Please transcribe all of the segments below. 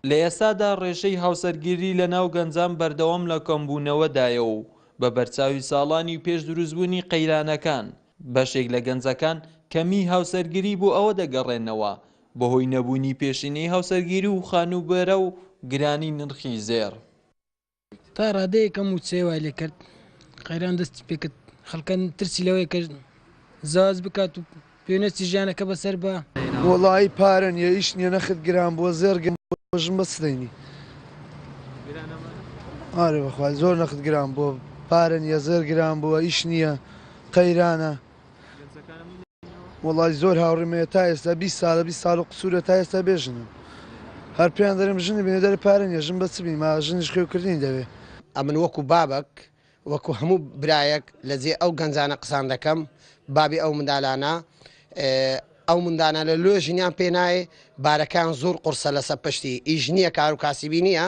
لە ئێستادا ڕێژەی هاوسەرگیری لە ناو گەنجان بەردەوام لە کەمبوونەوەدایە و بە بەرچاوی ساڵانی پێش دروستبوونی قەیرانەکان بەشێک لە گەنجەکان کەمی هاوسەرگیری بۆ ئەوە دەگەڕێنەوە بەهۆی نەبوونی پێشینەی هاوسەرگیری و خانوبەرە و گرانی نرخی زێر. تا ڕادەیەکەم وچێ وای لێ کرد قەیران دەستی پێکرد خەڵکان ترسی لەوەی کە زاز بکات و پێویستی ژیانەکە بەسەر بە وڵی پارە نیە ئیش نییە نەخت گران بۆ زێرگەم بۆژم بە سدەینی ئارێ بەخوای زۆر نەخت گران بۆ پارە نیە زێر گران بووە ئیش نییە قەیرانە وڵی زۆر هاوڕێمەیە تا ئێستا 20 ساڵە 20 ساڵ و قسوورە تا ئێستا بێژنم هەر پێیان دەرم ژنی بینێ دەر پارە نیە ژن بە چبی ما ژنیش خێوکردنی دەوێ ئەمن وەکو بابک وەکو هەموو برایەک لە جێ ئەو گەنجانە قسان دەکەم بابی ئەو منداڵانە ئەو مندانە لە لۆ ژنیان پێنایە بارەکان زۆر قورسە لەسەر پشتی ئیژ نییە کار و کاسیبی نییە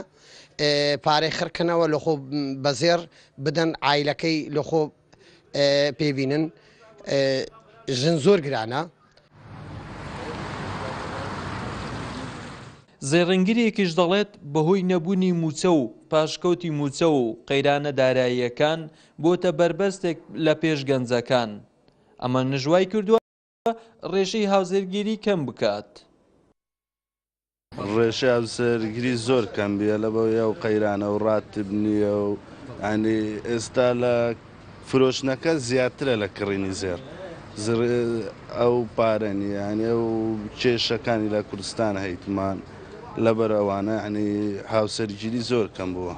پارەی خڕکردنەوە لەخۆ بەزێر بدەن عیلەکەی لەخۆ پێبینن ژن زۆر گرانە. زێڕنگرێکیش دەڵێت بەهۆی نەبوونی موچە و پاشکەوتی موچە و قەیرانە داراییەکان بۆتە بربەستێک لە پێش گەنجەکان ئەمە نژوای کردووە ڕێژەی هاوسەرگیری کەم بکات. ڕێژەی هاوسەرگیری زۆر کەم بیە لە بەوەیە و قەیرانە و ڕاتب نییە و ینی ئێستا لە فرۆشنەکە زیاترە لە کڕینی زێر ئەو پارە نیە ینی ئەو کێشەکانی لە کوردستان هەیتمان لەبەر ئەوانە ینی هاوسەرگیری زۆر کەم بووە.